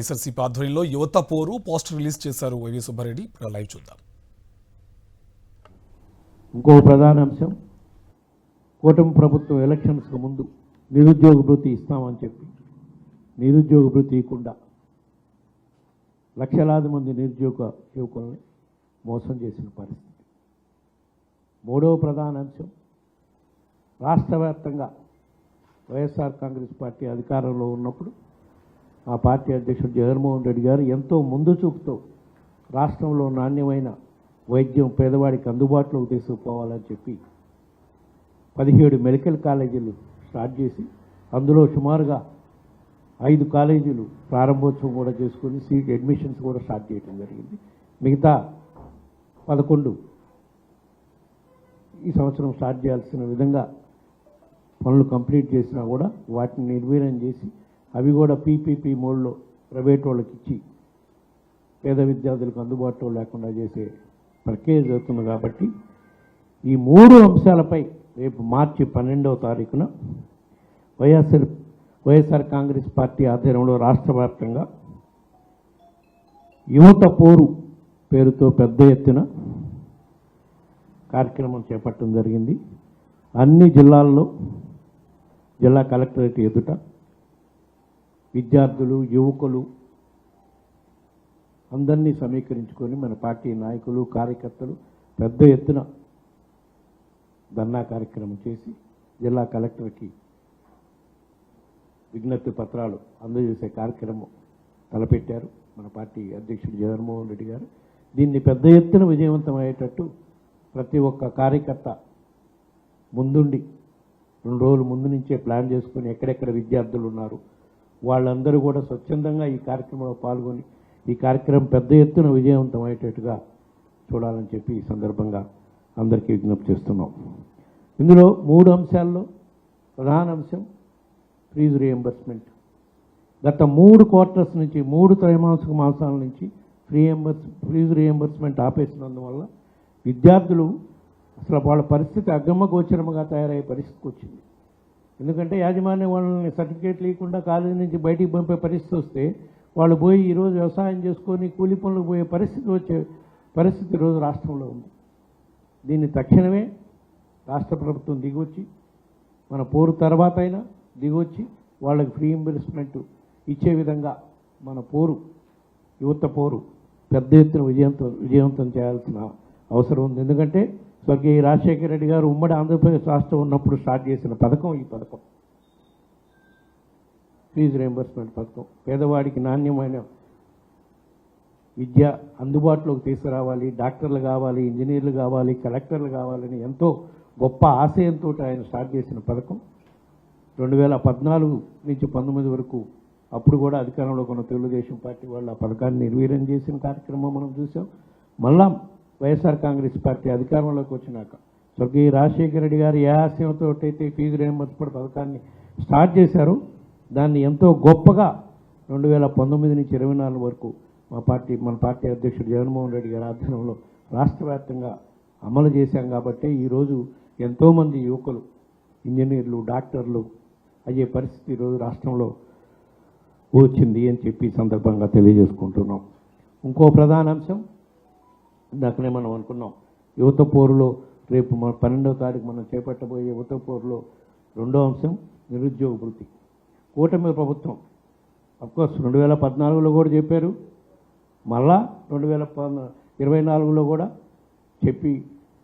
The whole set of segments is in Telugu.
వైఎస్ఆర్సీపీ ఆధ్వర్యంలో యువత పోరు పోస్టర్ రిలీజ్ చేశారు వైవి సుబ్బారెడ్డి. లైవ్ చూద్దాం. ఇంకో ప్రధాన అంశం, కూటమి ప్రభుత్వం ఎలక్షన్స్కు ముందు నిరుద్యోగ భృతి ఇస్తామని చెప్పి నిరుద్యోగ భృతి ఇవ్వకుండా లక్షలాది మంది నిరుద్యోగ యువకుల్ని మోసం చేసిన పరిస్థితి. మూడవ ప్రధాన అంశం, రాష్ట్ర వ్యాప్తంగా వైఎస్ఆర్ కాంగ్రెస్ పార్టీ అధికారంలో ఉన్నప్పుడు ఆ పార్టీ అధ్యక్షుడు జగన్మోహన్ రెడ్డి గారు ఎంతో ముందు చూపుతో రాష్ట్రంలో నాణ్యమైన వైద్యం పేదవాడికి అందుబాటులోకి తీసుకుపోవాలని చెప్పి 17 మెడికల్ కాలేజీలు స్టార్ట్ చేసి అందులో సుమారుగా 5 కాలేజీలు ప్రారంభోత్సవం కూడా చేసుకొని సీట్ అడ్మిషన్స్ కూడా స్టార్ట్ చేయడం జరిగింది. మిగతా 11 ఈ సంవత్సరం స్టార్ట్ చేయాల్సిన విధంగా పనులు కంప్లీట్ చేసినా కూడా వాటిని నిర్వీర్యం చేసి అవి కూడా పీపీపీ మోడ్లో ప్రైవేట్ వాళ్ళకి ఇచ్చి పేద విద్యార్థులకు అందుబాటులో లేకుండా చేసే ప్రక్రియ జరుగుతుంది. కాబట్టి ఈ 3 అంశాలపై రేపు మార్చి 12వ తారీఖున వైఎస్ఆర్ కాంగ్రెస్ పార్టీ ఆధ్వర్యంలో రాష్ట్ర వ్యాప్తంగా యువత పోరు పేరుతో పెద్ద ఎత్తున కార్యక్రమం చేపట్టడం జరిగింది. అన్ని జిల్లాల్లో జిల్లా కలెక్టరేట్ ఎదుట విద్యార్థులు, యువకులు అందరినీ సమీకరించుకొని మన పార్టీ నాయకులు, కార్యకర్తలు పెద్ద ఎత్తున ధర్నా కార్యక్రమం చేసి జిల్లా కలెక్టర్కి విజ్ఞప్తి పత్రాలు అందజేసే కార్యక్రమం తలపెట్టారు మన పార్టీ అధ్యక్షుడు జగన్మోహన్ రెడ్డి గారు. దీన్ని పెద్ద ఎత్తున విజయవంతం అయ్యేటట్టు ప్రతి ఒక్క కార్యకర్త ముందుండి 2 రోజుల ముందు నుంచే ప్లాన్ చేసుకొని ఎక్కడెక్కడ విద్యార్థులు ఉన్నారు వాళ్ళందరూ కూడా స్వచ్ఛందంగా ఈ కార్యక్రమంలో పాల్గొని ఈ కార్యక్రమం పెద్ద ఎత్తున విజయవంతం అయ్యేటట్టుగా చూడాలని చెప్పి ఈ సందర్భంగా అందరికీ విజ్ఞప్తి చేస్తున్నాం. ఇందులో 3 అంశాల్లో ప్రధాన అంశం ఫీజు రీఎంబర్స్మెంట్. గత 3 క్వార్టర్స్ నుంచి 3 త్రైమాసిక మాసాల నుంచి ఫీజు రీఎంబర్స్మెంట్ ఆపేసినందువల్ల విద్యార్థులు అసలు వాళ్ళ పరిస్థితి అగమ్యగోచరముగా తయారయ్యే పరిస్థితికి వచ్చింది. ఎందుకంటే యాజమాన్యం వాళ్ళని సర్టిఫికేట్ లేకుండా కాలేజీ నుంచి బయటికి పంపే పరిస్థితి వస్తే వాళ్ళు పోయి ఈరోజు వ్యవసాయం చేసుకొని కూలి పనులకు పోయే పరిస్థితి వచ్చే పరిస్థితి ఈరోజు రాష్ట్రంలో ఉంది. దీన్ని తక్షణమే రాష్ట్ర ప్రభుత్వం దిగొచ్చి మన పోరు తర్వాత అయినా దిగొచ్చి వాళ్ళకి ఫ్రీ రీయింబర్స్మెంట్ ఇచ్చే విధంగా మన పోరు యువత పోరు పెద్ద ఎత్తున విజయవంతం చేయాల్సిన అవసరం ఉంది. ఎందుకంటే స్వర్గీయ రాజశేఖర రెడ్డి గారు ఉమ్మడి ఆంధ్రప్రదేశ్ రాష్ట్రం ఉన్నప్పుడు స్టార్ట్ చేసిన పథకం ఈ పథకం, ఫీజు రీయింబర్స్మెంట్ పథకం. పేదవాడికి నాణ్యమైన విద్య అందుబాటులోకి తీసుకురావాలి, డాక్టర్లు కావాలి, ఇంజనీర్లు కావాలి, కలెక్టర్లు కావాలని ఎంతో గొప్ప ఆశయంతో ఆయన స్టార్ట్ చేసిన పథకం. 2014 నుంచి 19 వరకు అప్పుడు కూడా అధికారంలో ఉన్న తెలుగుదేశం పార్టీ వాళ్ళు ఆ పథకాన్ని నిర్వీర్యం చేసిన కార్యక్రమం మనం చూసాం. మళ్ళా వైఎస్ఆర్ కాంగ్రెస్ పార్టీ అధికారంలోకి వచ్చినాక స్వర్గీయ రాజశేఖర రెడ్డి గారు ఏ ఆశయంతో అయితే ఫీజు రీయింబర్స్మెంట్ పథకాన్ని స్టార్ట్ చేశారో దాన్ని ఎంతో గొప్పగా 2019 నుంచి 24 వరకు మన పార్టీ అధ్యక్షుడు జగన్మోహన్ రెడ్డి గారి ఆధ్వర్యంలో రాష్ట్ర వ్యాప్తంగా అమలు చేశాం. కాబట్టి ఈరోజు ఎంతోమంది యువకులు ఇంజనీర్లు, డాక్టర్లు అయ్యే పరిస్థితి ఈరోజు రాష్ట్రంలో వచ్చింది అని చెప్పి సందర్భంగా తెలియజేసుకుంటున్నాం. ఇంకో ప్రధాన అంశం ఇందాకనే మనం అనుకున్నాం, యువత పోరులో రేపు 12వ తారీఖు మనం చేపట్టబోయే యువత పోరులో 2వ అంశం నిరుద్యోగ భృతి. కూటమి ప్రభుత్వం అఫ్కోర్స్ 2014లో కూడా చెప్పారు, మళ్ళా 2024లో కూడా చెప్పి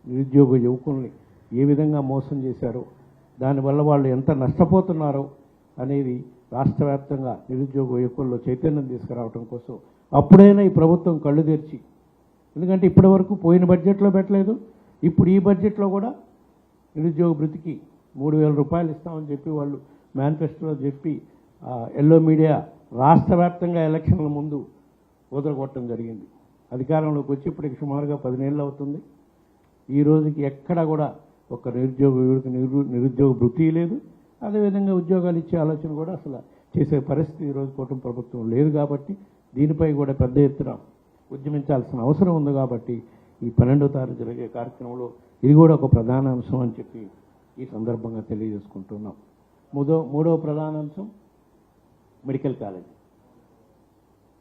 నిరుద్యోగ యువకుల్ని ఏ విధంగా మోసం చేశారో, దానివల్ల వాళ్ళు ఎంత నష్టపోతున్నారో అనేది రాష్ట్ర వ్యాప్తంగా నిరుద్యోగ యువకుల్లో చైతన్యం తీసుకురావడం కోసం అప్పుడైనా ఈ ప్రభుత్వం కళ్ళు తెరిచి, ఎందుకంటే ఇప్పటి వరకు పోయిన బడ్జెట్లో పెట్టలేదు, ఇప్పుడు ఈ బడ్జెట్లో కూడా నిరుద్యోగ భృతికి 3,000 రూపాయలు ఇస్తామని చెప్పి వాళ్ళు మేనిఫెస్టోలో చెప్పి ఎల్లో మీడియా రాష్ట్ర వ్యాప్తంగా ఎలక్షన్ల ముందు వదలగొట్టడం జరిగింది. అధికారంలోకి వచ్చి ఇప్పటికి సుమారుగా 10 నెలలు అవుతుంది. ఈ రోజుకి ఎక్కడా కూడా ఒక నిరుద్యోగ భృతి లేదు, అదేవిధంగా ఉద్యోగాలు ఇచ్చే ఆలోచన కూడా అసలు చేసే పరిస్థితి ఈరోజు కూటమి ప్రభుత్వం లేదు. కాబట్టి దీనిపై కూడా పెద్ద ఎత్తున ఉద్యమించాల్సిన అవసరం ఉంది. కాబట్టి ఈ 12వ తారీఖు జరిగే కార్యక్రమంలో ఇది కూడా ఒక ప్రధాన అంశం అని చెప్పి ఈ సందర్భంగా తెలియజేసుకుంటున్నాం. మూడవ ప్రధాన అంశం medical college.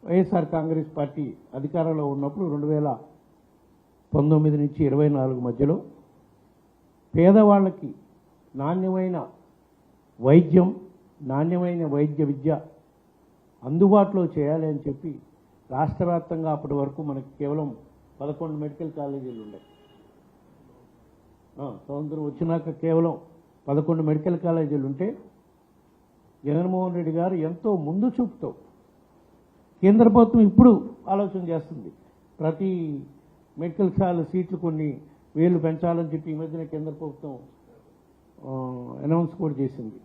YSR Congress party అధికారంలో ఉన్నప్పుడు 2019 నుంచి 24 మధ్యలో పేదవాళ్ళకి నాణ్యమైన వైద్యం, నాణ్యమైన వైద్య విద్య అందుబాటులో చేయాలి అని చెప్పి రాష్ట్ర వ్యాప్తంగా అప్పటి వరకు మనకి కేవలం 11 మెడికల్ కాలేజీలు ఉన్నాయి. స్వతంత్రం వచ్చినాక కేవలం 11 మెడికల్ కాలేజీలు ఉంటే జగన్మోహన్ రెడ్డి గారు ఎంతో ముందు చూపుతో, కేంద్ర ప్రభుత్వం ఇప్పుడు ఆలోచన చేస్తుంది, ప్రతి మెడికల్ సీట్లు కొన్ని వేలు పెంచాలని చెప్పి ఈ మధ్యన కేంద్ర ప్రభుత్వం అనౌన్స్ కూడా చేసింది.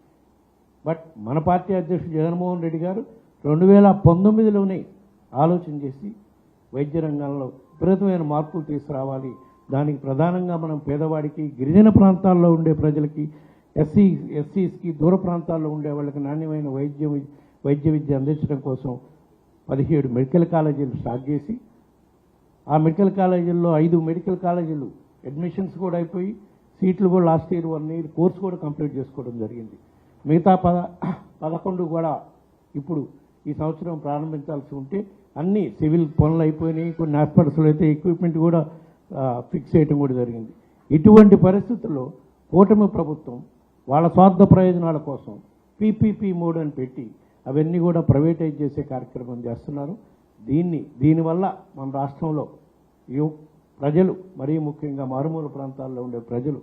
బట్ మన పార్టీ అధ్యక్షుడు జగన్మోహన్ రెడ్డి గారు 2019లోనే ఆలోచన చేసి వైద్య రంగంలో విపరీతమైన మార్పులు తీసుకురావాలి. దానికి ప్రధానంగా మనం పేదవాడికి, గిరిజన ప్రాంతాల్లో ఉండే ప్రజలకి, ఎస్సీస్కి, దూర ప్రాంతాల్లో ఉండే వాళ్ళకి నాణ్యమైన వైద్య విద్య అందించడం కోసం 17 మెడికల్ కాలేజీలు స్టార్ట్ చేసి, ఆ మెడికల్ కాలేజీల్లో 5 మెడికల్ కాలేజీలు అడ్మిషన్స్ కూడా అయిపోయి, సీట్లు కూడా లాస్ట్ ఇయర్ 1 ఇయర్ కోర్స్ కూడా కంప్లీట్ చేసుకోవడం జరిగింది. మిగతా 11 కూడా ఇప్పుడు ఈ సంవత్సరం ప్రారంభించాల్సి ఉంటే అన్ని సివిల్ పనులు అయిపోయినాయి. కొన్ని హాస్పిటల్స్లో అయితే ఎక్విప్మెంట్ కూడా ఫిక్స్ చేయడం కూడా జరిగింది. ఇటువంటి పరిస్థితుల్లో కూటమి ప్రభుత్వం వాళ్ళ స్వార్థ ప్రయోజనాల కోసం పీపీపీ మోడ్ అని పెట్టి అవన్నీ కూడా ప్రైవేటైజ్ చేసే కార్యక్రమం చేస్తున్నారు. దీనివల్ల మన రాష్ట్రంలో ప్రజలు, మరీ ముఖ్యంగా మారుమూల ప్రాంతాల్లో ఉండే ప్రజలు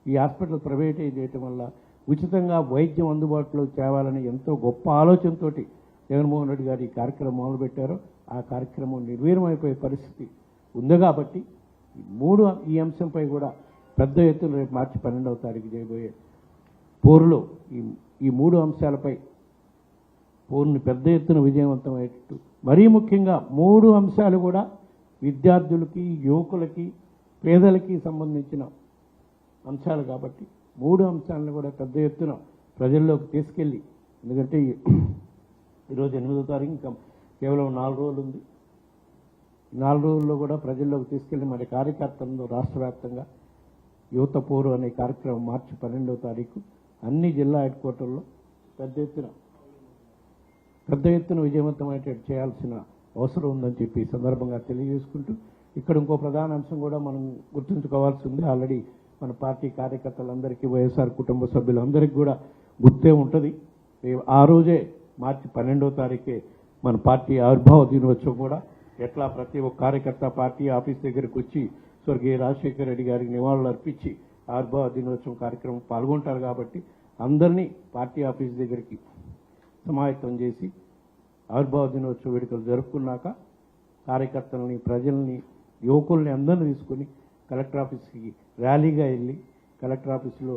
ఈ హాస్పిటల్ ప్రైవేటైజ్ చేయటం వల్ల ఉచితంగా వైద్యం అందుబాటులో తేవాలని ఎంతో గొప్ప ఆలోచనతో జగన్మోహన్ రెడ్డి గారు ఈ కార్యక్రమం మొదలుపెట్టారో ఆ కార్యక్రమం నిర్వీర్యమైపోయే పరిస్థితి ఉంది. కాబట్టి ఈ అంశంపై కూడా పెద్ద ఎత్తున రేపు మార్చి 12వ తారీఖు చేయబోయే పోరులో ఈ 3 అంశాలపై పోరుని పెద్ద ఎత్తున విజయవంతమయ్యేటట్టు, మరీ ముఖ్యంగా 3 అంశాలు కూడా విద్యార్థులకి, యువకులకి, పేదలకి సంబంధించిన అంశాలు కాబట్టి 3 అంశాలను కూడా పెద్ద ఎత్తున ప్రజల్లోకి తీసుకెళ్ళి, ఎందుకంటే ఈరోజు 8వ తారీఖు, ఇంకా కేవలం 4 రోజులు ఉంది. 4 రోజుల్లో కూడా ప్రజల్లోకి తీసుకెళ్ళి మరి కార్యకర్తలను రాష్ట్ర వ్యాప్తంగా యువత పోరు అనే కార్యక్రమం మార్చి 12వ తారీఖు అన్ని జిల్లా హెడ్ క్వార్టర్లో పెద్ద ఎత్తున విజయవంతమయ్యేటట్టు చేయాల్సిన అవసరం ఉందని చెప్పి ఈ సందర్భంగా తెలియజేసుకుంటూ, ఇక్కడ ఇంకో ప్రధాన అంశం కూడా మనం గుర్తుంచుకోవాల్సి ఉంది. ఆల్రెడీ మన పార్టీ కార్యకర్తలందరికీ, వైఎస్ఆర్ కుటుంబ సభ్యులందరికీ కూడా గుర్తే ఉంటుంది. ఆ రోజే మార్చి 12వ తారీఖే మన పార్టీ ఆవిర్భావ దినోత్సవం కూడా ఎట్లా ప్రతి ఒక్క కార్యకర్త పార్టీ ఆఫీస్ దగ్గరికి వచ్చి స్వర్గీయ రాజశేఖర రెడ్డి గారికి నివాళులు అర్పించి ఆవిర్భావ దినోత్సవం కార్యక్రమం పాల్గొంటారు. కాబట్టి అందరినీ పార్టీ ఆఫీస్ దగ్గరికి సమాయత్తం చేసి ఆవిర్భావ దినోత్సవ వేడుకలు జరుపుకున్నాక కార్యకర్తలని, ప్రజల్ని, యువకుల్ని అందరినీ తీసుకుని కలెక్టర్ ఆఫీస్కి ర్యాలీగా వెళ్ళి కలెక్టర్ ఆఫీసులో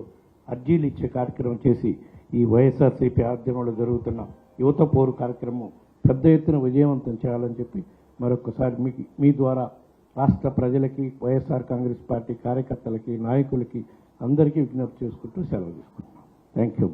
అర్జీలు ఇచ్చే కార్యక్రమం చేసి ఈ వైఎస్ఆర్సీపీ ఆధ్వర్యంలో జరుగుతున్న యువత పోరు కార్యక్రమం పెద్ద ఎత్తున విజయవంతం చేయాలని చెప్పి మరొకసారి మీ ద్వారా రాష్ట్ర ప్రజలకి, వైఎస్ఆర్ కాంగ్రెస్ పార్టీ కార్యకర్తలకి, నాయకులకి అందరికీ విజ్ఞప్తి చేసుకుంటూ సెలవు తీసుకుంటున్నాం. Thank you.